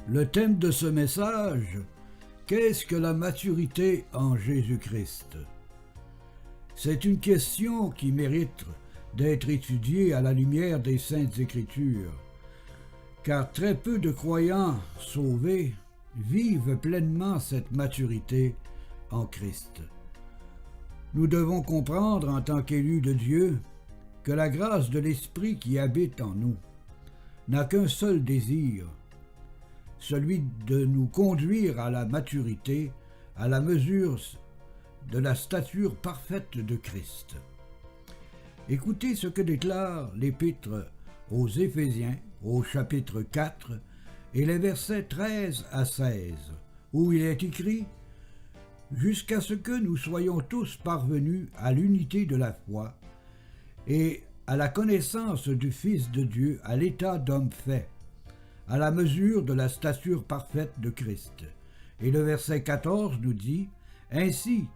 Le thème de ce message, qu'est-ce que la maturité en Jésus-Christ? C'est une question qui mérite d'être étudiée à la lumière des Saintes Écritures, car très peu de croyants sauvés vivent pleinement cette maturité en Christ. Nous devons comprendre en tant qu'élus de Dieu que la grâce de l'Esprit qui habite en nous n'a qu'un seul désir, celui de nous conduire à la maturité, à la mesure de la stature parfaite de Christ. Écoutez ce que déclare l'Épître aux Éphésiens, au chapitre 4, et les versets 13 à 16, où il est écrit « Jusqu'à ce que nous soyons tous parvenus à l'unité de la foi et à la connaissance du Fils de Dieu, à l'état d'homme fait, à la mesure de la stature parfaite de Christ. » Et le verset 14 nous dit « Ainsi,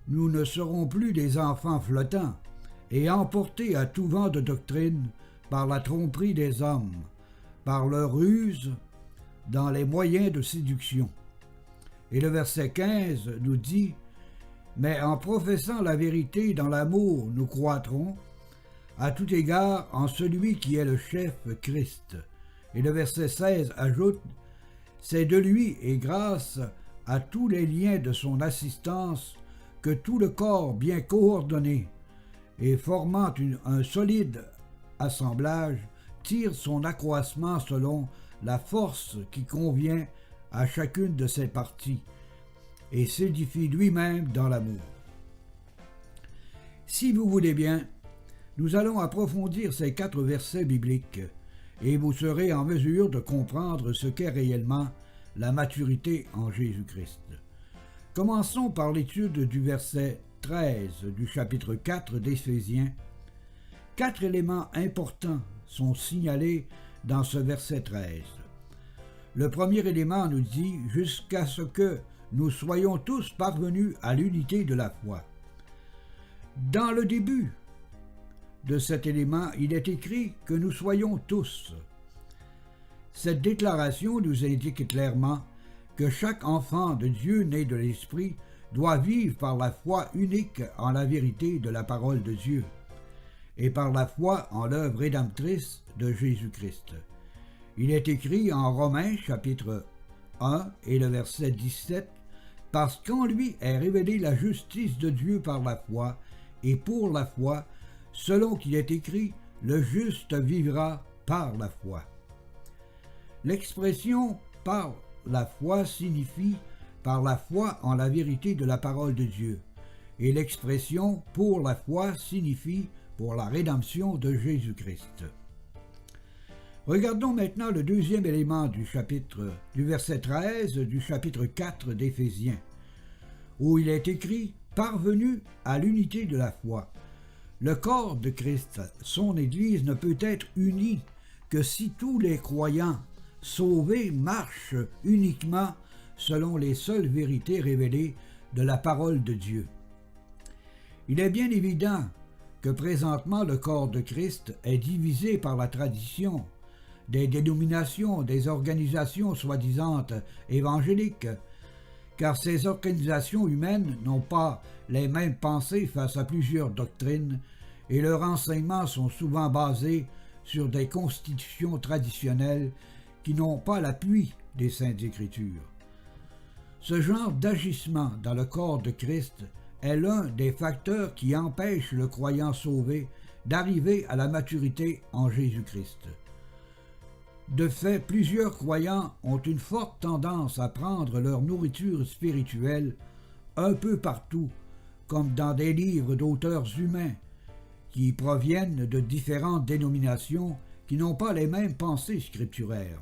nous ne serons plus des enfants flottants et emportés à tout vent de doctrine par la tromperie des hommes, par leur ruse dans les moyens de séduction. » Et le verset 15 nous dit « Mais en professant la vérité dans l'amour, nous croîtrons, à tout égard en celui qui est le chef, Christ. » Et le verset 16 ajoute « C'est de lui et grâce à tous les liens de son assistance que tout le corps bien coordonné et formant un solide assemblage tire son accroissement selon la force qui convient à chacune de ses parties et s'édifie lui-même dans l'amour. » Si vous voulez bien, nous allons approfondir ces 4 versets bibliques et vous serez en mesure de comprendre ce qu'est réellement la maturité en Jésus-Christ. Commençons par l'étude du verset 13 du chapitre 4 d'Éphésiens. 4 éléments importants sont signalés dans ce verset 13. Le premier élément nous dit « Jusqu'à ce que nous soyons tous parvenus à l'unité de la foi ». Dans le début de cet élément, il est écrit que nous soyons tous. Cette déclaration nous indique clairement que chaque enfant de Dieu né de l'Esprit doit vivre par la foi unique en la vérité de la parole de Dieu et par la foi en l'œuvre rédemptrice de Jésus-Christ. Il est écrit en Romains chapitre 1 et le verset 17 « Parce qu'en lui est révélée la justice de Dieu par la foi, et pour la foi, selon qu'il est écrit, le juste vivra par la foi. » L'expression « par la foi » signifie « par la foi en la vérité de la parole de Dieu » et l'expression « pour la foi » signifie « pour la rédemption de Jésus-Christ ». Regardons maintenant le deuxième élément du verset 13 du chapitre 4 d'Éphésiens, où il est écrit « Parvenu à l'unité de la foi ». Le corps de Christ, son Église, ne peut être uni que si tous les croyants sauvés marchent uniquement selon les seules vérités révélées de la parole de Dieu. Il est bien évident que présentement le corps de Christ est divisé par la tradition, des dénominations, des organisations soi-disant évangéliques, car ces organisations humaines n'ont pas les mêmes pensées face à plusieurs doctrines et leurs enseignements sont souvent basés sur des constitutions traditionnelles qui n'ont pas l'appui des Saintes Écritures. Ce genre d'agissement dans le corps de Christ est l'un des facteurs qui empêchent le croyant sauvé d'arriver à la maturité en Jésus-Christ. De fait, plusieurs croyants ont une forte tendance à prendre leur nourriture spirituelle un peu partout, comme dans des livres d'auteurs humains qui proviennent de différentes dénominations qui n'ont pas les mêmes pensées scripturaires.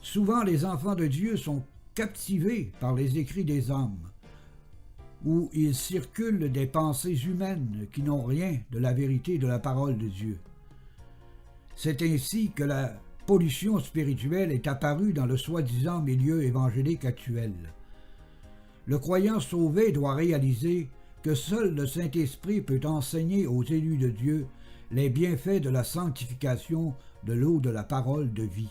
Souvent, les enfants de Dieu sont captivés par les écrits des hommes, où il circule des pensées humaines qui n'ont rien de la vérité de la parole de Dieu. C'est ainsi que la pollution spirituelle est apparue dans le soi-disant milieu évangélique actuel. Le croyant sauvé doit réaliser que seul le Saint-Esprit peut enseigner aux élus de Dieu les bienfaits de la sanctification de l'eau de la parole de vie.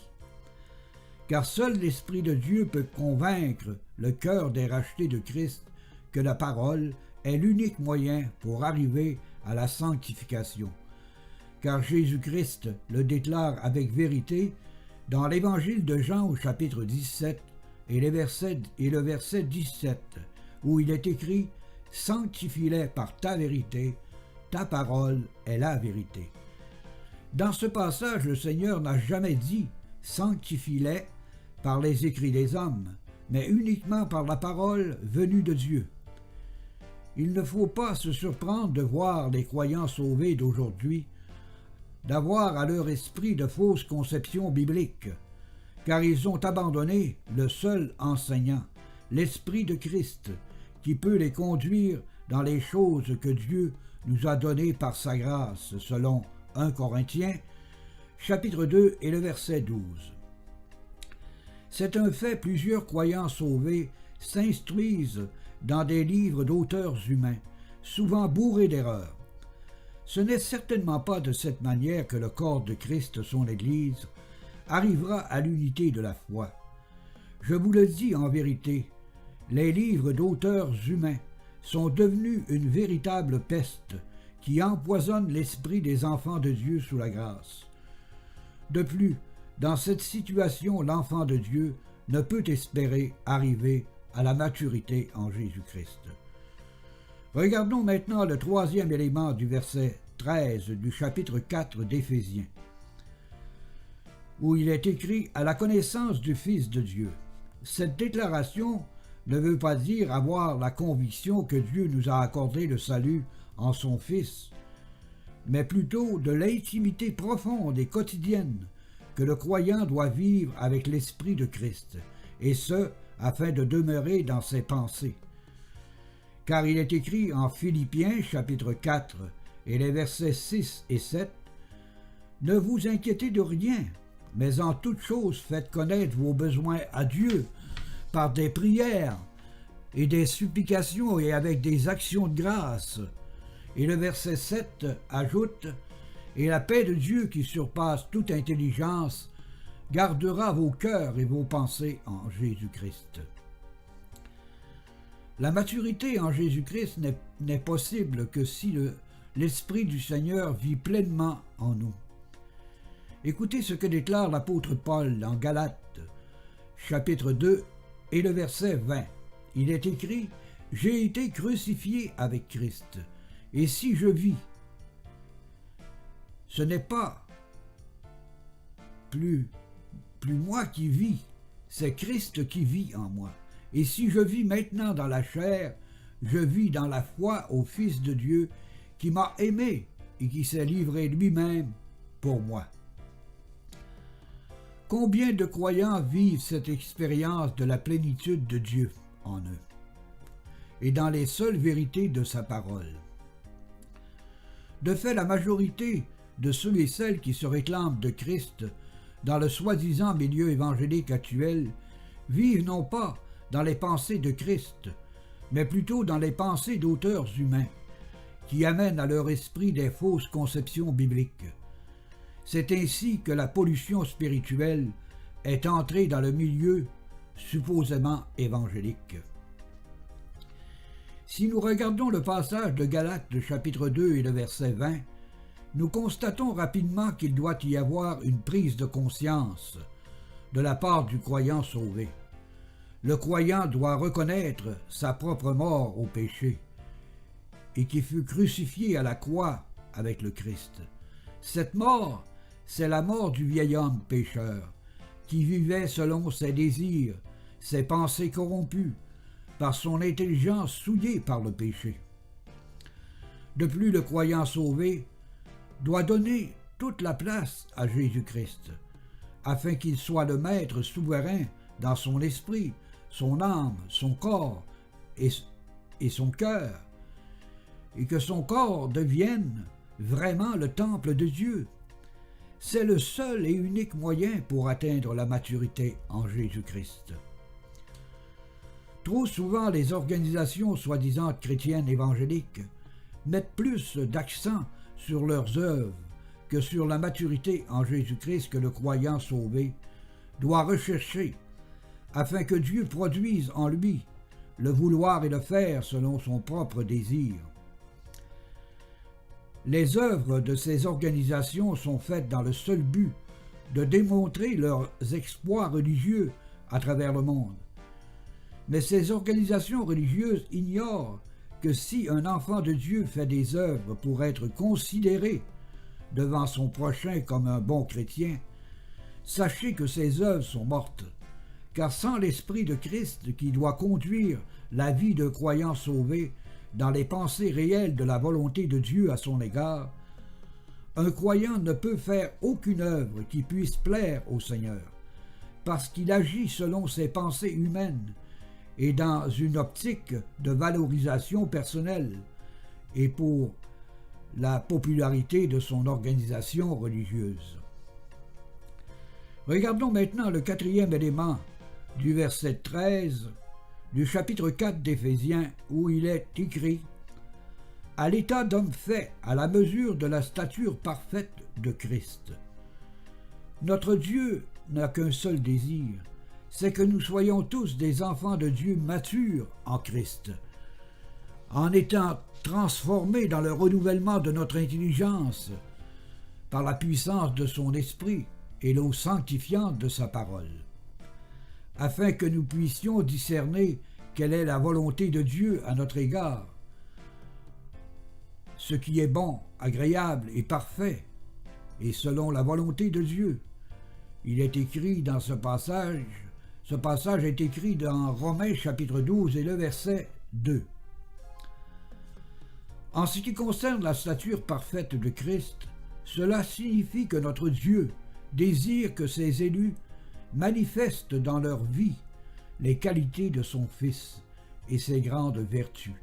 car seul l'Esprit de Dieu peut convaincre le cœur des rachetés de Christ que la parole est l'unique moyen pour arriver à la sanctification. Car Jésus-Christ le déclare avec vérité dans l'Évangile de Jean au chapitre 17 et le verset 17, où il est écrit « Sanctifie-les par ta vérité, ta parole est la vérité ». Dans ce passage, le Seigneur n'a jamais dit « Sanctifie-les » par les écrits des hommes, mais uniquement par la parole venue de Dieu. Il ne faut pas se surprendre de voir les croyants sauvés d'aujourd'hui d'avoir à leur esprit de fausses conceptions bibliques, car ils ont abandonné le seul enseignant, l'Esprit de Christ, qui peut les conduire dans les choses que Dieu nous a données par sa grâce, selon 1 Corinthiens, chapitre 2 et le verset 12. C'est un fait, plusieurs croyants sauvés s'instruisent dans des livres d'auteurs humains, souvent bourrés d'erreurs. Ce n'est certainement pas de cette manière que le corps de Christ, son Église, arrivera à l'unité de la foi. Je vous le dis en vérité, les livres d'auteurs humains sont devenus une véritable peste qui empoisonne l'esprit des enfants de Dieu sous la grâce. De plus, dans cette situation, l'enfant de Dieu ne peut espérer arriver à la maturité en Jésus-Christ. Regardons maintenant le troisième élément du verset 13 du chapitre 4 d'Éphésiens, où il est écrit « à la connaissance du Fils de Dieu ». Cette déclaration ne veut pas dire avoir la conviction que Dieu nous a accordé le salut en son Fils, mais plutôt de l'intimité profonde et quotidienne que le croyant doit vivre avec l'Esprit de Christ, et ce, afin de demeurer dans ses pensées. Car il est écrit en Philippiens chapitre 4 et les versets 6 et 7, « Ne vous inquiétez de rien, mais en toute chose faites connaître vos besoins à Dieu par des prières et des supplications et avec des actions de grâce. » Et le verset 7 ajoute, « Et la paix de Dieu qui surpasse toute intelligence gardera vos cœurs et vos pensées en Jésus-Christ. » La maturité en Jésus-Christ n'est possible que si l'Esprit du Seigneur vit pleinement en nous. Écoutez ce que déclare l'apôtre Paul en Galates, chapitre 2 et le verset 20. Il est écrit « J'ai été crucifié avec Christ, et si je vis, ce n'est pas plus moi qui vis, c'est Christ qui vit en moi. Et si je vis maintenant dans la chair, je vis dans la foi au Fils de Dieu qui m'a aimé et qui s'est livré lui-même pour moi. » Combien de croyants vivent cette expérience de la plénitude de Dieu en eux et dans les seules vérités de sa parole? De fait, la majorité de ceux et celles qui se réclament de Christ dans le soi-disant milieu évangélique actuel vivent non pas dans les pensées de Christ, mais plutôt dans les pensées d'auteurs humains, qui amènent à leur esprit des fausses conceptions bibliques. C'est ainsi que la pollution spirituelle est entrée dans le milieu supposément évangélique. Si nous regardons le passage de Galates chapitre 2 et le verset 20, nous constatons rapidement qu'il doit y avoir une prise de conscience de la part du croyant sauvé. Le croyant doit reconnaître sa propre mort au péché et qui fut crucifié à la croix avec le Christ. Cette mort, c'est la mort du vieil homme pécheur qui vivait selon ses désirs, ses pensées corrompues, par son intelligence souillée par le péché. De plus, le croyant sauvé doit donner toute la place à Jésus-Christ, afin qu'il soit le maître souverain dans son esprit, son âme, son corps et son cœur, et que son corps devienne vraiment le temple de Dieu. C'est le seul et unique moyen pour atteindre la maturité en Jésus-Christ. Trop souvent, les organisations soi-disant chrétiennes évangéliques mettent plus d'accent sur leurs œuvres que sur la maturité en Jésus-Christ que le croyant sauvé doit rechercher, afin que Dieu produise en lui le vouloir et le faire selon son propre désir. Les œuvres de ces organisations sont faites dans le seul but de démontrer leurs exploits religieux à travers le monde. Mais ces organisations religieuses ignorent que si un enfant de Dieu fait des œuvres pour être considéré devant son prochain comme un bon chrétien, sachez que ces œuvres sont mortes, car sans l'Esprit de Christ qui doit conduire la vie d'un croyant sauvé dans les pensées réelles de la volonté de Dieu à son égard, un croyant ne peut faire aucune œuvre qui puisse plaire au Seigneur, parce qu'il agit selon ses pensées humaines et dans une optique de valorisation personnelle et pour la popularité de son organisation religieuse. Regardons maintenant le quatrième élément du verset 13 du chapitre 4 d'Éphésiens, où il est écrit « À l'état d'homme fait à la mesure de la stature parfaite de Christ ». Notre Dieu n'a qu'un seul désir, c'est que nous soyons tous des enfants de Dieu matures en Christ, en étant transformés dans le renouvellement de notre intelligence par la puissance de son esprit et l'eau sanctifiante de sa parole, afin que nous puissions discerner quelle est la volonté de Dieu à notre égard, ce qui est bon, agréable et parfait, et selon la volonté de Dieu. Il est écrit dans ce passage est écrit dans Romains chapitre 12 et le verset 2. En ce qui concerne la stature parfaite de Christ, cela signifie que notre Dieu désire que ses élus manifestent dans leur vie les qualités de son Fils et ses grandes vertus.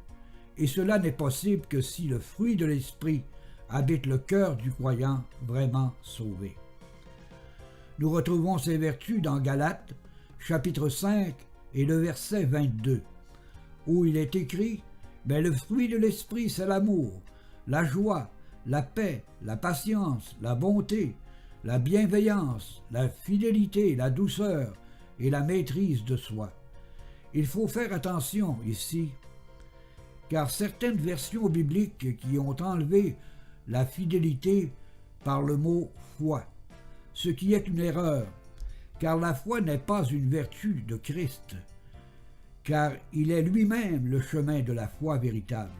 Et cela n'est possible que si le fruit de l'Esprit habite le cœur du croyant vraiment sauvé. Nous retrouvons ces vertus dans Galates, chapitre 5 et le verset 22, où il est écrit « Mais le fruit de l'Esprit, c'est l'amour, la joie, la paix, la patience, la bonté, la bienveillance, la fidélité, la douceur et la maîtrise de soi. » Il faut faire attention ici, car certaines versions bibliques qui ont enlevé la fidélité par le mot « foi », ce qui est une erreur, car la foi n'est pas une vertu de Christ, car il est lui-même le chemin de la foi véritable.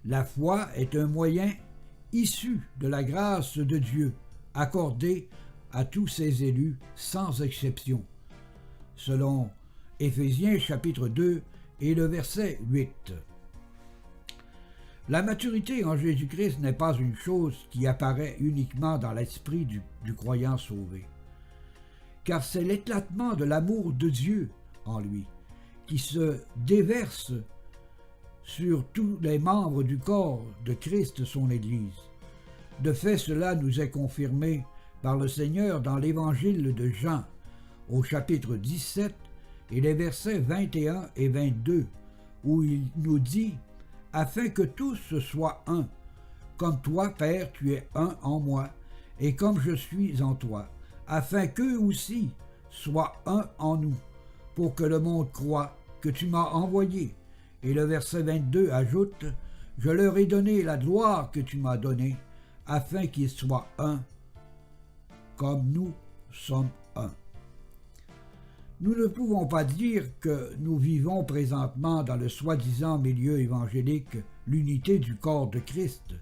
La foi est un moyen issu de la grâce de Dieu, accordée à tous ses élus sans exception, selon Éphésiens chapitre 2 et le verset 8. La maturité en Jésus-Christ n'est pas une chose qui apparaît uniquement dans l'esprit du croyant sauvé, car c'est l'éclatement de l'amour de Dieu en lui qui se déverse sur tous les membres du corps de Christ, son Église. De fait, cela nous est confirmé par le Seigneur dans l'Évangile de Jean, au chapitre 17 et les versets 21 et 22, où il nous dit « Afin que tous soient un, comme toi, Père, tu es un en moi, et comme je suis en toi, afin qu'eux aussi soient un en nous, pour que le monde croie que tu m'as envoyé. » Et le verset 22 ajoute « Je leur ai donné la gloire que tu m'as donnée, afin qu'ils soient un, comme nous sommes un. » Nous ne pouvons pas dire que nous vivons présentement dans le soi-disant milieu évangélique l'unité du corps de Christ,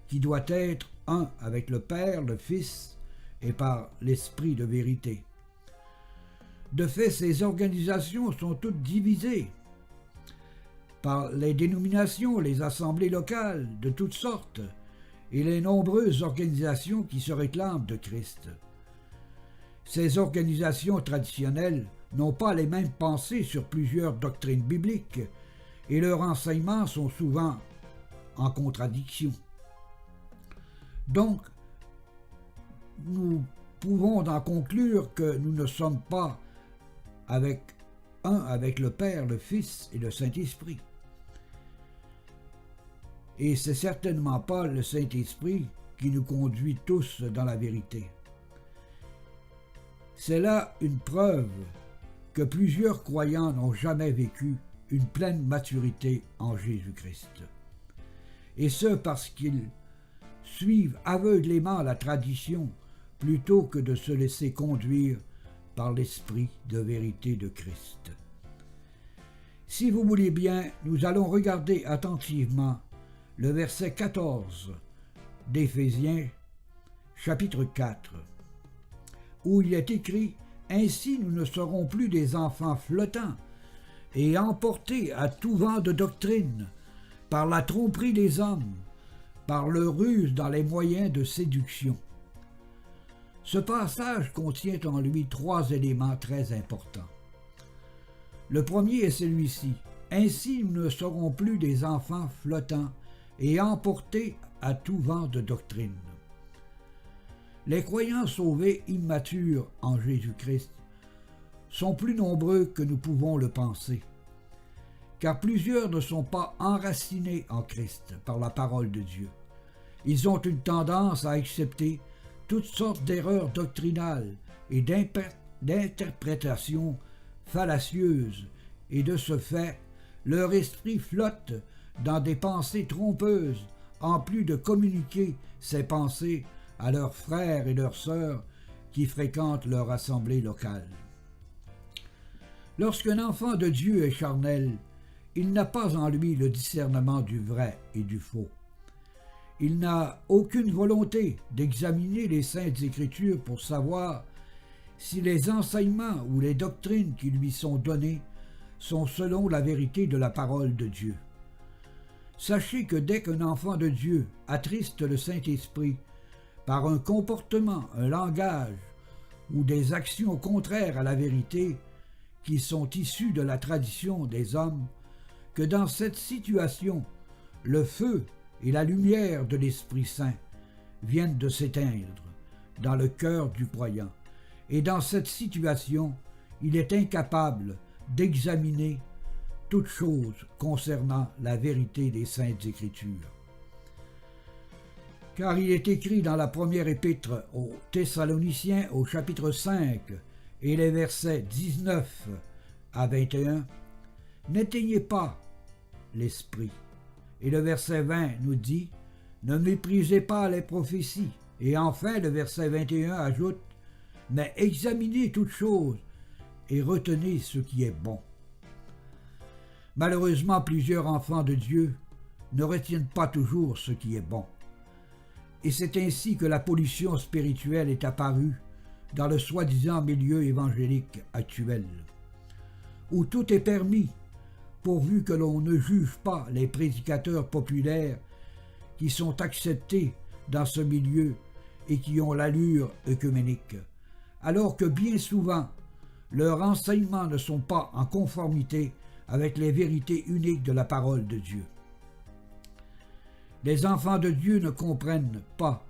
qui doit être un avec le Père, le Fils et par l'Esprit de vérité. De fait, ces organisations sont toutes divisées par les dénominations, les assemblées locales de toutes sortes et les nombreuses organisations qui se réclament de Christ. Ces organisations traditionnelles n'ont pas les mêmes pensées sur plusieurs doctrines bibliques et leurs enseignements sont souvent en contradiction. Donc, nous pouvons en conclure que nous ne sommes pas avec le Père, le Fils et le Saint-Esprit. Et c'est certainement pas le Saint-Esprit qui nous conduit tous dans la vérité. C'est là une preuve que plusieurs croyants n'ont jamais vécu une pleine maturité en Jésus-Christ. Et ce parce qu'ils suivent aveuglément la tradition plutôt que de se laisser conduire par l'esprit de vérité de Christ. Si vous voulez bien, nous allons regarder attentivement le verset 14 d'Éphésiens, chapitre 4, où il est écrit « Ainsi nous ne serons plus des enfants flottants et emportés à tout vent de doctrine, par la tromperie des hommes, par leur ruse dans les moyens de séduction. » Ce passage contient en lui 3 éléments très importants. Le premier est celui-ci. Ainsi nous ne serons plus des enfants flottants et emportés à tout vent de doctrine. Les croyants sauvés immatures en Jésus-Christ sont plus nombreux que nous pouvons le penser, car plusieurs ne sont pas enracinés en Christ par la parole de Dieu. Ils ont une tendance à accepter toutes sortes d'erreurs doctrinales et d'interprétations fallacieuses, et de ce fait, leur esprit flotte dans des pensées trompeuses, en plus de communiquer ces pensées à leurs frères et leurs sœurs qui fréquentent leur assemblée locale. Lorsqu'un enfant de Dieu est charnel, il n'a pas en lui le discernement du vrai et du faux. Il n'a aucune volonté d'examiner les Saintes Écritures pour savoir si les enseignements ou les doctrines qui lui sont donnés sont selon la vérité de la parole de Dieu. Sachez que dès qu'un enfant de Dieu attriste le Saint-Esprit par un comportement, un langage ou des actions contraires à la vérité qui sont issues de la tradition des hommes, que dans cette situation, le feu et la lumière de l'Esprit Saint viennent de s'éteindre dans le cœur du croyant. Et dans cette situation, il est incapable d'examiner toute chose concernant la vérité des Saintes Écritures. Car il est écrit dans la première épître aux Thessaloniciens au chapitre 5 et les versets 19 à 21, « N'éteignez pas l'esprit ». Et le verset 20 nous dit « Ne méprisez pas les prophéties ». Et enfin, le verset 21 ajoute « Mais examinez toutes choses et retenez ce qui est bon. » Malheureusement, plusieurs enfants de Dieu ne retiennent pas toujours ce qui est bon. Et c'est ainsi que la pollution spirituelle est apparue dans le soi-disant milieu évangélique actuel, où tout est permis, pourvu que l'on ne juge pas les prédicateurs populaires qui sont acceptés dans ce milieu et qui ont l'allure œcuménique, alors que bien souvent, leurs enseignements ne sont pas en conformité avec les vérités uniques de la parole de Dieu. Les enfants de Dieu ne comprennent pas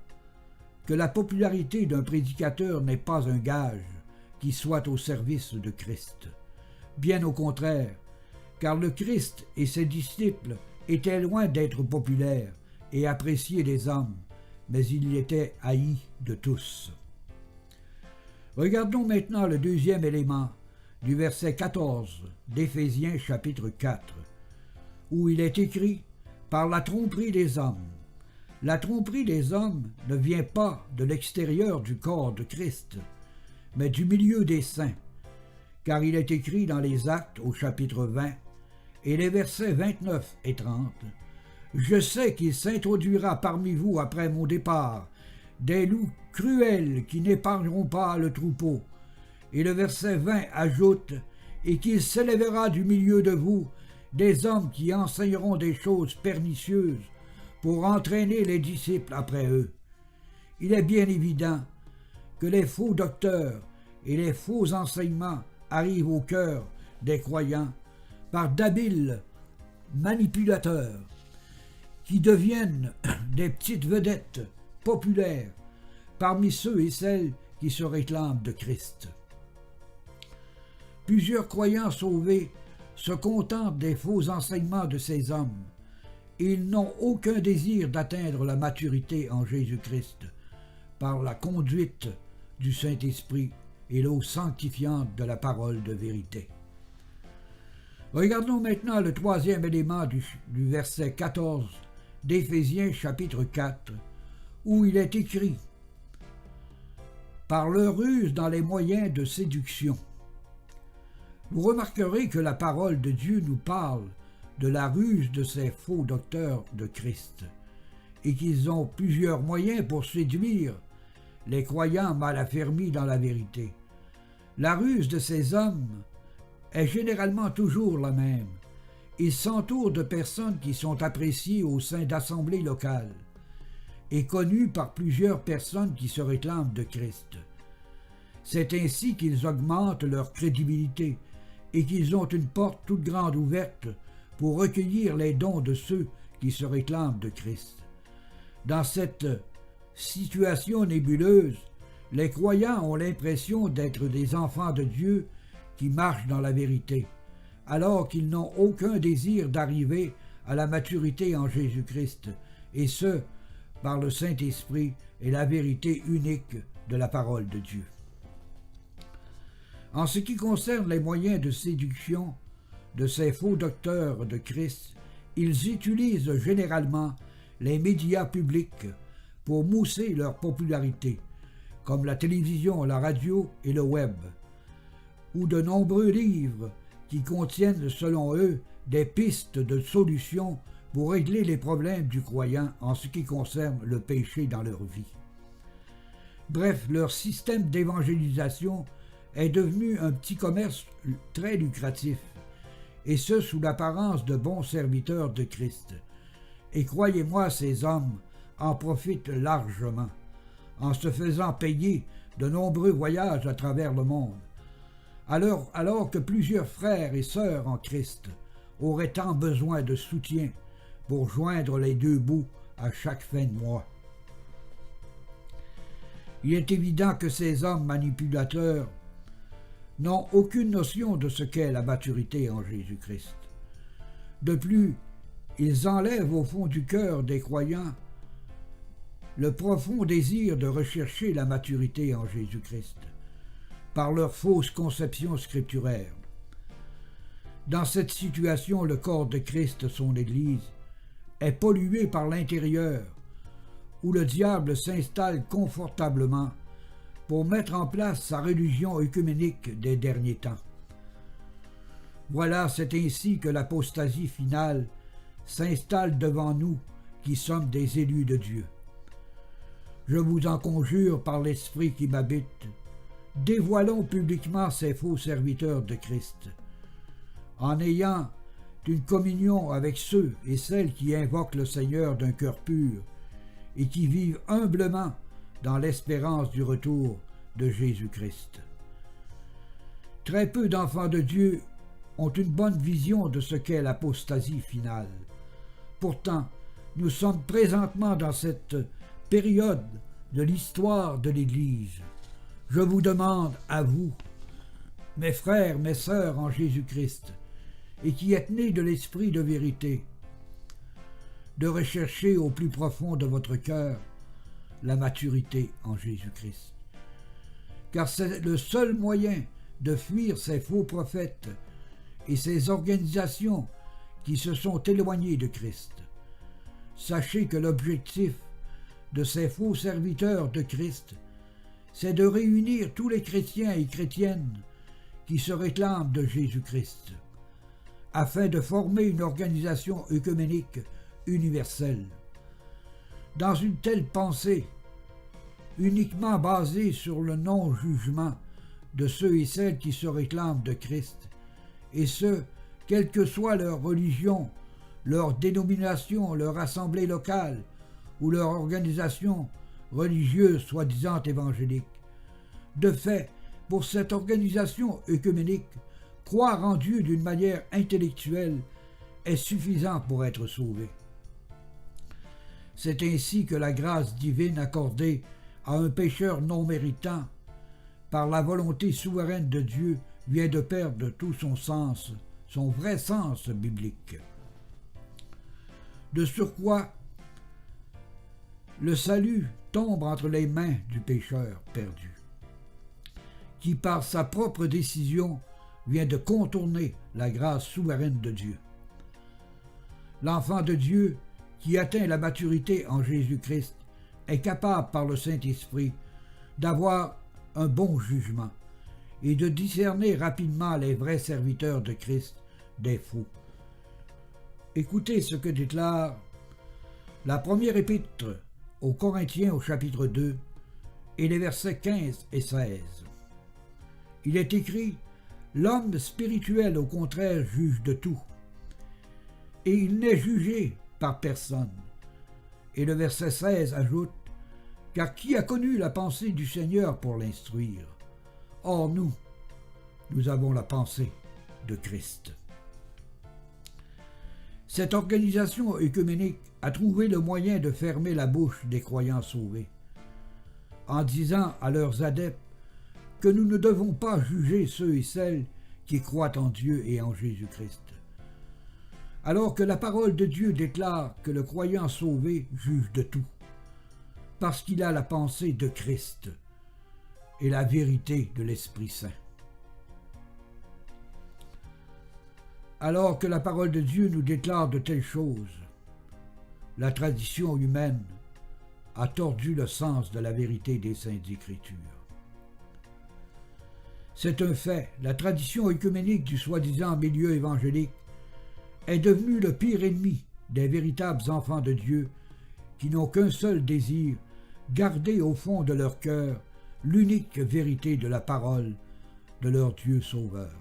que la popularité d'un prédicateur n'est pas un gage qui soit au service de Christ. Bien au contraire, car le Christ et ses disciples étaient loin d'être populaires et appréciés des hommes, mais il était haï de tous. Regardons maintenant le deuxième élément du verset 14 d'Éphésiens chapitre 4, où il est écrit « Par la tromperie des hommes ». La tromperie des hommes ne vient pas de l'extérieur du corps de Christ, mais du milieu des saints, car il est écrit dans les Actes au chapitre 20 et les versets 29 et 30 « Je sais qu'il s'introduira parmi vous après mon départ des loups cruels qui n'épargneront pas le troupeau. » Et le verset 20 ajoute « Et qu'il s'élèvera du milieu de vous des hommes qui enseigneront des choses pernicieuses pour entraîner les disciples après eux. » Il est bien évident que les faux docteurs et les faux enseignements arrivent au cœur des croyants par d'habiles manipulateurs qui deviennent des petites vedettes populaires parmi ceux et celles qui se réclament de Christ. Plusieurs croyants sauvés se contentent des faux enseignements de ces hommes et ils n'ont aucun désir d'atteindre la maturité en Jésus-Christ par la conduite du Saint-Esprit et l'eau sanctifiante de la parole de vérité. Regardons maintenant le troisième élément du verset 14 d'Éphésiens chapitre 4, où il est écrit « Par leur ruse dans les moyens de séduction ». Vous remarquerez que la parole de Dieu nous parle de la ruse de ces faux docteurs de Christ, et qu'ils ont plusieurs moyens pour séduire les croyants mal affermis dans la vérité. La ruse de ces hommes est généralement toujours la même. Ils s'entourent de personnes qui sont appréciées au sein d'assemblées locales et connues par plusieurs personnes qui se réclament de Christ. C'est ainsi qu'ils augmentent leur crédibilité et qu'ils ont une porte toute grande ouverte pour recueillir les dons de ceux qui se réclament de Christ. Dans cette situation nébuleuse, les croyants ont l'impression d'être des enfants de Dieu qui marchent dans la vérité, alors qu'ils n'ont aucun désir d'arriver à la maturité en Jésus-Christ, et ce, par le Saint-Esprit et la vérité unique de la parole de Dieu. En ce qui concerne les moyens de séduction de ces faux docteurs de Christ, ils utilisent généralement les médias publics pour mousser leur popularité, comme la télévision, la radio et le web, ou de nombreux livres qui contiennent, selon eux, des pistes de solutions pour régler les problèmes du croyant en ce qui concerne le péché dans leur vie. Bref, leur système d'évangélisation est devenu un petit commerce très lucratif, et ce sous l'apparence de bons serviteurs de Christ. Et croyez-moi, ces hommes en profitent largement, en se faisant payer de nombreux voyages à travers le monde, alors que plusieurs frères et sœurs en Christ auraient tant besoin de soutien pour joindre les deux bouts à chaque fin de mois. Il est évident que ces hommes manipulateurs n'ont aucune notion de ce qu'est la maturité en Jésus-Christ. De plus, ils enlèvent au fond du cœur des croyants le profond désir de rechercher la maturité en Jésus-Christ par leur fausse conception scripturaire. Dans cette situation, le corps de Christ, son Église, est pollué par l'intérieur, où le diable s'installe confortablement pour mettre en place sa religion œcuménique des derniers temps. Voilà, c'est ainsi que l'apostasie finale s'installe devant nous qui sommes des élus de Dieu. Je vous en conjure par l'Esprit qui m'habite, dévoilons publiquement ces faux serviteurs de Christ, en ayant une communion avec ceux et celles qui invoquent le Seigneur d'un cœur pur et qui vivent humblement dans l'espérance du retour de Jésus-Christ. Très peu d'enfants de Dieu ont une bonne vision de ce qu'est l'apostasie finale. Pourtant, nous sommes présentement dans cette période de l'histoire de l'Église. Je vous demande à vous, mes frères, mes sœurs en Jésus-Christ, et qui êtes nés de l'esprit de vérité, de rechercher au plus profond de votre cœur la maturité en Jésus-Christ. Car c'est le seul moyen de fuir ces faux prophètes et ces organisations qui se sont éloignées de Christ. Sachez que l'objectif de ces faux serviteurs de Christ, c'est de réunir tous les chrétiens et chrétiennes qui se réclament de Jésus-Christ, afin de former une organisation œcuménique universelle. Dans une telle pensée, uniquement basée sur le non-jugement de ceux et celles qui se réclament de Christ, et ce, quelle que soit leur religion, leur dénomination, leur assemblée locale ou leur organisation religieuse soi-disant évangélique. De fait, pour cette organisation œcuménique, croire en Dieu d'une manière intellectuelle est suffisant pour être sauvé. C'est ainsi que la grâce divine accordée à un pécheur non méritant, par la volonté souveraine de Dieu, vient de perdre tout son sens, son vrai sens biblique. De surcroît, le salut tombe entre les mains du pécheur perdu. qui par sa propre décision vient de contourner la grâce souveraine de Dieu. L'enfant de Dieu qui atteint la maturité en Jésus-Christ est capable par le Saint-Esprit d'avoir un bon jugement et de discerner rapidement les vrais serviteurs de Christ des faux. Écoutez ce que déclare la première épître aux Corinthiens au chapitre 2 et les versets 15 et 16. Il est écrit « L'homme spirituel au contraire juge de tout, et il n'est jugé par personne. » Et le verset 16 ajoute « Car qui a connu la pensée du Seigneur pour l'instruire? Or nous avons la pensée de Christ. » Cette organisation œcuménique a trouvé le moyen de fermer la bouche des croyants sauvés, en disant à leurs adeptes que nous ne devons pas juger ceux et celles qui croient en Dieu et en Jésus-Christ. Alors que la parole de Dieu déclare que le croyant sauvé juge de tout, parce qu'il a la pensée de Christ et la vérité de l'Esprit Saint. Alors que la parole de Dieu nous déclare de telles choses, la tradition humaine a tordu le sens de la vérité des Saintes Écritures. C'est un fait, la tradition œcuménique du soi-disant milieu évangélique est devenue le pire ennemi des véritables enfants de Dieu qui n'ont qu'un seul désir, garder au fond de leur cœur l'unique vérité de la parole de leur Dieu sauveur.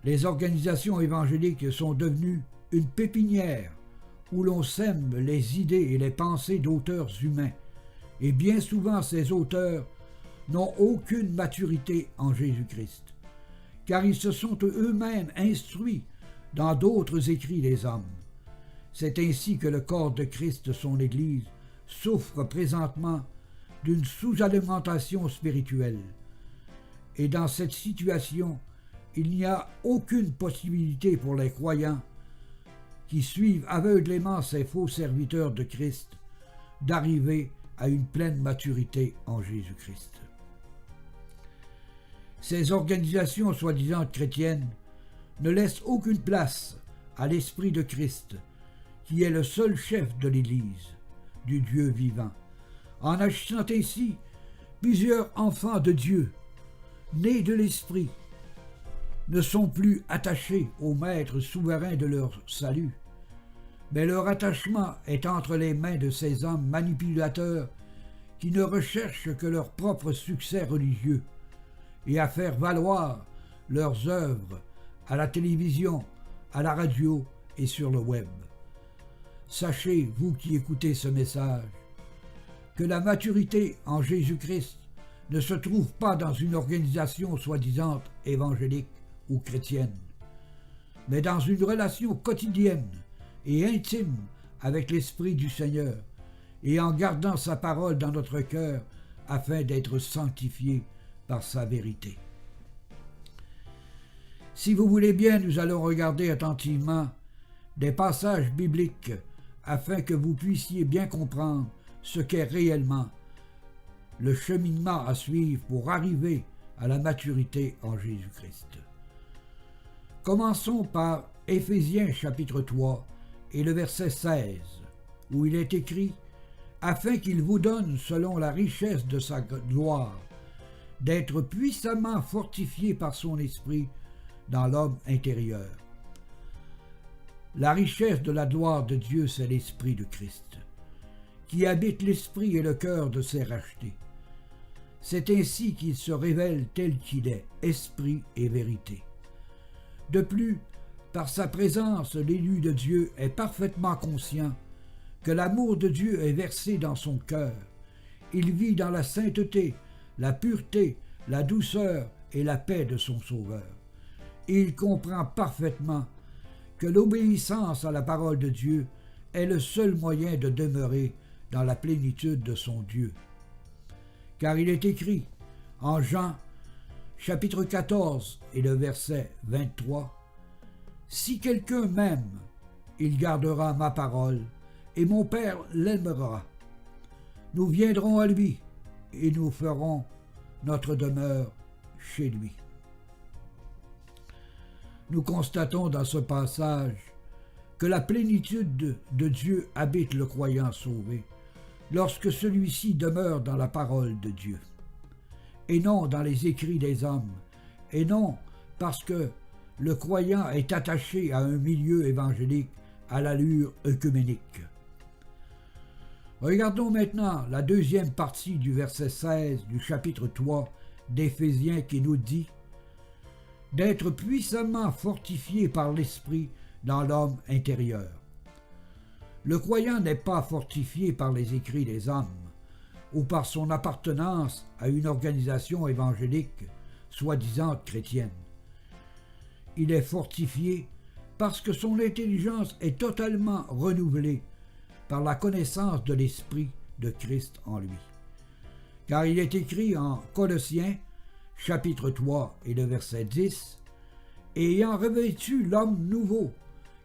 Les organisations évangéliques sont devenues une pépinière où l'on sème les idées et les pensées d'auteurs humains, et bien souvent ces auteurs n'ont aucune maturité en Jésus-Christ, car ils se sont eux-mêmes instruits dans d'autres écrits des hommes. C'est ainsi que le corps de Christ, son Église, souffre présentement d'une sous-alimentation spirituelle. Et dans cette situation, il n'y a aucune possibilité pour les croyants qui suivent aveuglément ces faux serviteurs de Christ d'arriver à une pleine maturité en Jésus-Christ. Ces organisations soi-disant chrétiennes ne laissent aucune place à l'Esprit de Christ, qui est le seul chef de l'Église, du Dieu vivant. En agissant ainsi, plusieurs enfants de Dieu, nés de l'Esprit, ne sont plus attachés au Maître souverain de leur salut, mais leur attachement est entre les mains de ces hommes manipulateurs qui ne recherchent que leur propre succès religieux et à faire valoir leurs œuvres à la télévision, à la radio et sur le web. Sachez, vous qui écoutez ce message, que la maturité en Jésus-Christ ne se trouve pas dans une organisation soi-disant évangélique ou chrétienne, mais dans une relation quotidienne et intime avec l'Esprit du Seigneur et en gardant sa parole dans notre cœur afin d'être sanctifiés par sa vérité. Si vous voulez bien, nous allons regarder attentivement des passages bibliques afin que vous puissiez bien comprendre ce qu'est réellement le cheminement à suivre pour arriver à la maturité en Jésus-Christ. Commençons par Éphésiens chapitre 3 et le verset 16, où il est écrit « Afin qu'il vous donne, selon la richesse de sa gloire, d'être puissamment fortifié par son esprit dans l'homme intérieur. » La richesse de la gloire de Dieu, c'est l'Esprit de Christ, qui habite l'esprit et le cœur de ses rachetés. C'est ainsi qu'il se révèle tel qu'il est, esprit et vérité. De plus, par sa présence, l'élu de Dieu est parfaitement conscient que l'amour de Dieu est versé dans son cœur. Il vit dans la sainteté, la pureté, la douceur et la paix de son Sauveur. Et il comprend parfaitement que l'obéissance à la parole de Dieu est le seul moyen de demeurer dans la plénitude de son Dieu. Car il est écrit en Jean, chapitre 14 et le verset 23, « Si quelqu'un m'aime, il gardera ma parole, et mon Père l'aimera. Nous viendrons à lui, et nous ferons notre demeure chez lui. Nous constatons dans ce passage que la plénitude de Dieu habite le croyant sauvé lorsque celui-ci demeure dans la parole de Dieu, et non dans les écrits des hommes, et non parce que le croyant est attaché à un milieu évangélique à l'allure œcuménique. Regardons maintenant la deuxième partie du verset 16 du chapitre 3 d'Éphésiens qui nous dit « d'être puissamment fortifié par l'Esprit dans l'homme intérieur ». Le croyant n'est pas fortifié par les écrits des hommes ou par son appartenance à une organisation évangélique soi-disant chrétienne. Il est fortifié parce que son intelligence est totalement renouvelée par la connaissance de l'Esprit de Christ en lui. Car il est écrit en Colossiens, chapitre 3 et le verset 10, « ayant revêtu l'homme nouveau,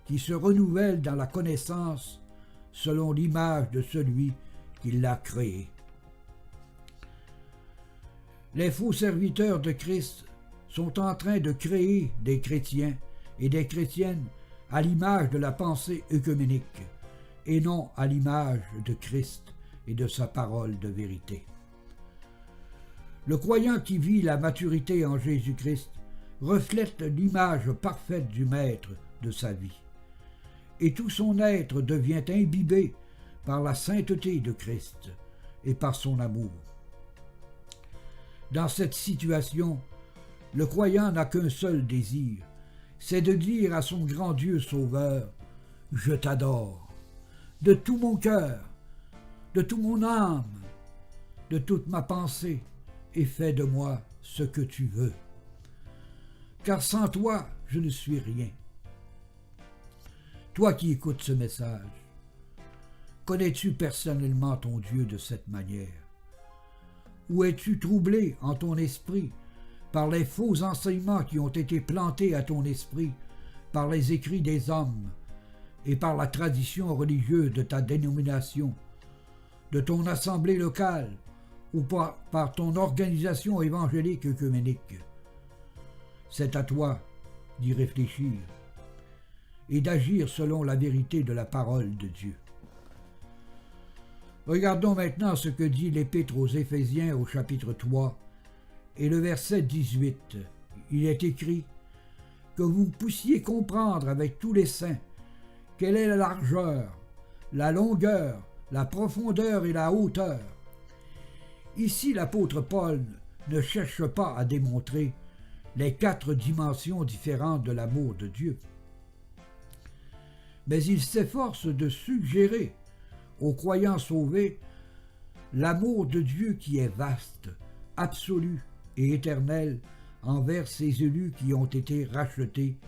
qui se renouvelle dans la connaissance selon l'image de celui qui l'a créé. » Les faux serviteurs de Christ sont en train de créer des chrétiens et des chrétiennes à l'image de la pensée œcuménique, et non à l'image de Christ et de sa parole de vérité. Le croyant qui vit la maturité en Jésus-Christ reflète l'image parfaite du Maître de sa vie, et tout son être devient imbibé par la sainteté de Christ et par son amour. Dans cette situation, le croyant n'a qu'un seul désir, c'est de dire à son grand Dieu sauveur « Je t'adore » de tout mon cœur, de toute mon âme, de toute ma pensée, et fais de moi ce que tu veux. Car sans toi, je ne suis rien. Toi qui écoutes ce message, connais-tu personnellement ton Dieu de cette manière? Ou es-tu troublé en ton esprit par les faux enseignements qui ont été plantés à ton esprit par les écrits des hommes et par la tradition religieuse de ta dénomination, de ton assemblée locale ou par ton organisation évangélique œcuménique? C'est à toi d'y réfléchir et d'agir selon la vérité de la parole de Dieu. Regardons maintenant ce que dit l'Épître aux Éphésiens au chapitre 3 et le verset 18. Il est écrit « que vous puissiez comprendre avec tous les saints quelle est la largeur, la longueur, la profondeur et la hauteur. » Ici, l'apôtre Paul ne cherche pas à démontrer les 4 dimensions différentes de l'amour de Dieu, mais il s'efforce de suggérer aux croyants sauvés l'amour de Dieu qui est vaste, absolu et éternel envers ses élus qui ont été rachetés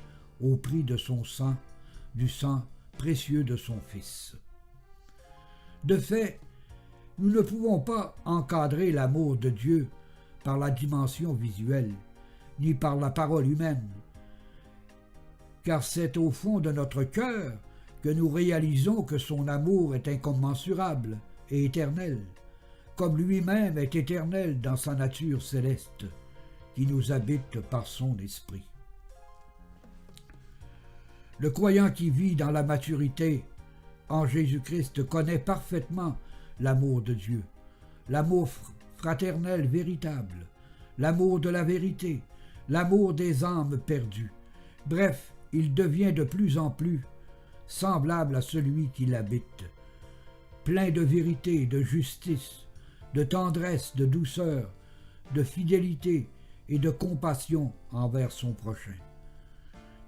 au prix de son sang, du sang précieux de son Fils. De fait, nous ne pouvons pas encadrer l'amour de Dieu par la dimension visuelle, ni par la parole humaine, car c'est au fond de notre cœur que nous réalisons que son amour est incommensurable et éternel, comme lui-même est éternel dans sa nature céleste, qui nous habite par son esprit. Le croyant qui vit dans la maturité en Jésus-Christ connaît parfaitement l'amour de Dieu, l'amour fraternel véritable, l'amour de la vérité, l'amour des âmes perdues. Bref, il devient de plus en plus semblable à celui qui l'habite, plein de vérité, de justice, de tendresse, de douceur, de fidélité et de compassion envers son prochain.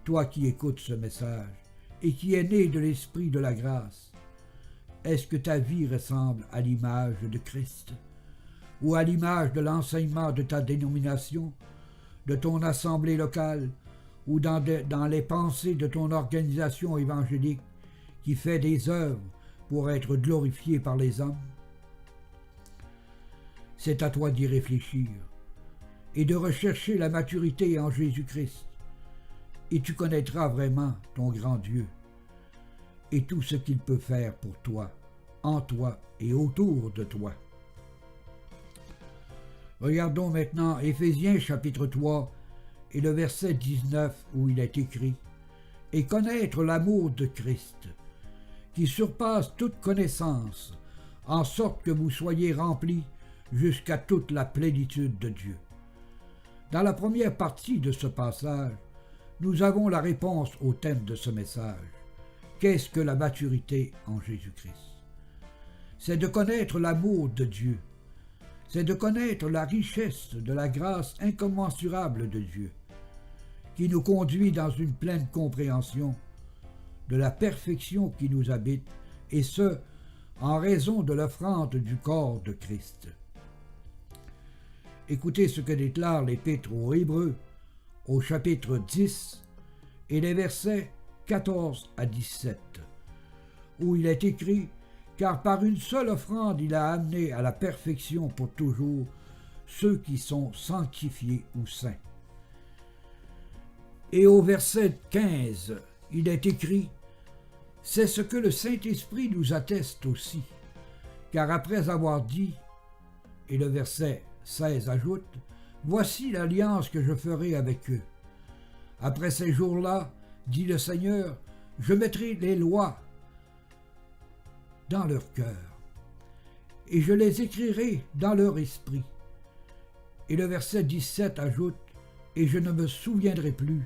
Toi qui écoutes ce message et qui es né de l'Esprit de la grâce, est-ce que ta vie ressemble à l'image de Christ ou à l'image de l'enseignement de ta dénomination, de ton assemblée locale ou dans les pensées de ton organisation évangélique qui fait des œuvres pour être glorifiée par les hommes? C'est à toi d'y réfléchir et de rechercher la maturité en Jésus-Christ, et tu connaîtras vraiment ton grand Dieu et tout ce qu'il peut faire pour toi, en toi et autour de toi. Regardons maintenant Éphésiens chapitre 3 et le verset 19 où il est écrit « Et connaître l'amour de Christ, qui surpasse toute connaissance, en sorte que vous soyez remplis jusqu'à toute la plénitude de Dieu. » Dans la première partie de ce passage, nous avons la réponse au thème de ce message. Qu'est-ce que la maturité en Jésus-Christ? C'est de connaître l'amour de Dieu. C'est de connaître la richesse de la grâce incommensurable de Dieu, qui nous conduit dans une pleine compréhension de la perfection qui nous habite, et ce, en raison de l'offrande du corps de Christ. Écoutez ce que déclare l'Épître aux Hébreux, au chapitre 10, et les versets 14 à 17, où il est écrit « Car par une seule offrande il a amené à la perfection pour toujours ceux qui sont sanctifiés ou saints. » Et au verset 15, il est écrit « C'est ce que le Saint-Esprit nous atteste aussi, car après avoir dit, et le verset 16 ajoute, « Voici l'alliance que je ferai avec eux. Après ces jours-là, dit le Seigneur, je mettrai les lois dans leur cœur, et je les écrirai dans leur esprit. » Et le verset 17 ajoute, « Et je ne me souviendrai plus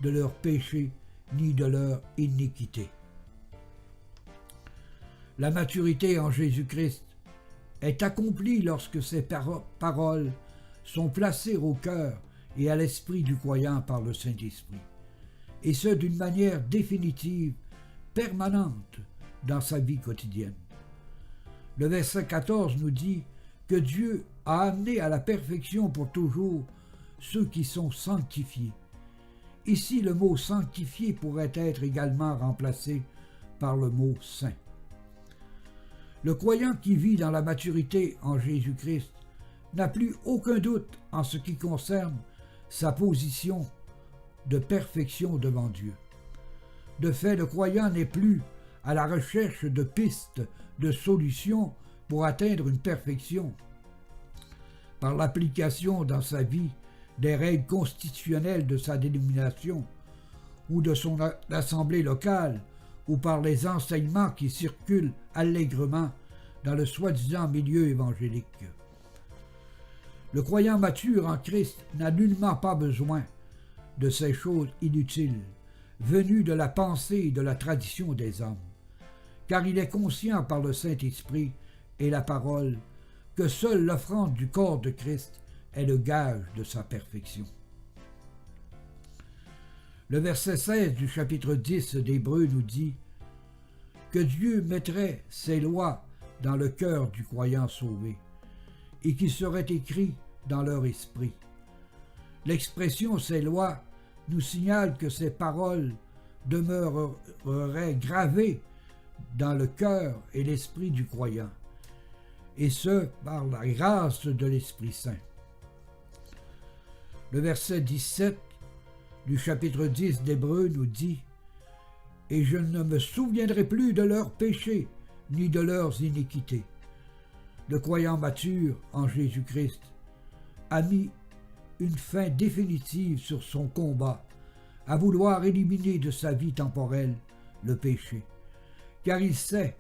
de leurs péchés ni de leur iniquité. » La maturité en Jésus-Christ est accomplie lorsque ces paroles sont placées au cœur et à l'esprit du croyant par le Saint-Esprit, et ce d'une manière définitive, permanente dans sa vie quotidienne. Le verset 14 nous dit que Dieu a amené à la perfection pour toujours ceux qui sont sanctifiés. Ici, le mot « sanctifié » pourrait être également remplacé par le mot « saint ». Le croyant qui vit dans la maturité en Jésus-Christ n'a plus aucun doute en ce qui concerne sa position de perfection devant Dieu. De fait, le croyant n'est plus à la recherche de pistes, de solutions pour atteindre une perfection. Par l'application dans sa vie des règles constitutionnelles de sa dénomination ou de son assemblée locale, ou par les enseignements qui circulent allègrement dans le soi-disant milieu évangélique. Le croyant mature en Christ n'a nullement pas besoin de ces choses inutiles, venues de la pensée et de la tradition des hommes, car il est conscient par le Saint-Esprit et la parole que seule l'offrande du corps de Christ est le gage de sa perfection. Le verset 16 du chapitre 10 d'Hébreux nous dit que Dieu mettrait ses lois dans le cœur du croyant sauvé et qui seraient écrits dans leur esprit. L'expression « ses lois » nous signale que ces paroles demeureraient gravées dans le cœur et l'esprit du croyant, et ce, par la grâce de l'Esprit Saint. Le verset 17 du chapitre 10 d'Hébreux nous dit « Et je ne me souviendrai plus de leurs péchés, ni de leurs iniquités. » Le croyant mature en Jésus-Christ a mis une fin définitive sur son combat à vouloir éliminer de sa vie temporelle le péché, car il sait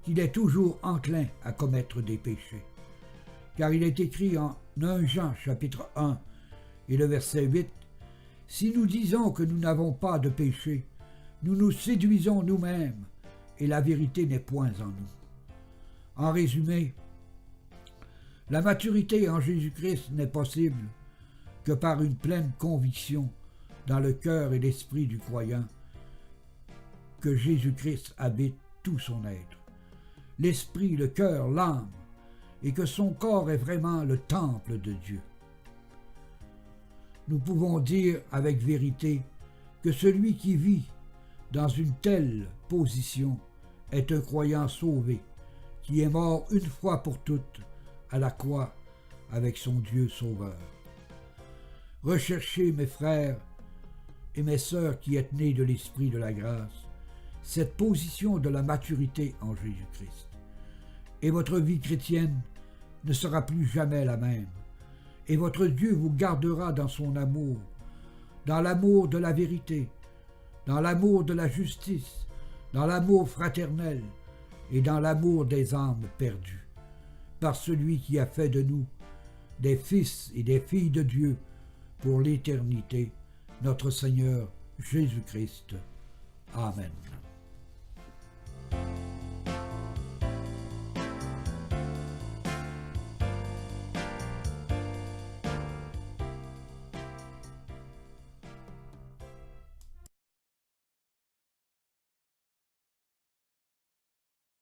qu'il est toujours enclin à commettre des péchés. Car il est écrit en 1 Jean chapitre 1 et le verset 8, « Si nous disons que nous n'avons pas de péché, nous nous séduisons nous-mêmes, et la vérité n'est point en nous. » En résumé, la maturité en Jésus-Christ n'est possible que par une pleine conviction dans le cœur et l'esprit du croyant que Jésus-Christ habite tout son être, l'esprit, le cœur, l'âme, et que son corps est vraiment le temple de Dieu. Nous pouvons dire avec vérité que celui qui vit dans une telle position est un croyant sauvé, qui est mort une fois pour toutes à la croix avec son Dieu sauveur. Recherchez, mes frères et mes sœurs qui êtes nés de l'esprit de la grâce, cette position de la maturité en Jésus-Christ. Et votre vie chrétienne ne sera plus jamais la même, et votre Dieu vous gardera dans son amour, dans l'amour de la vérité, dans l'amour de la justice, dans l'amour fraternel et dans l'amour des âmes perdues, par celui qui a fait de nous des fils et des filles de Dieu pour l'éternité, notre Seigneur Jésus-Christ. Amen.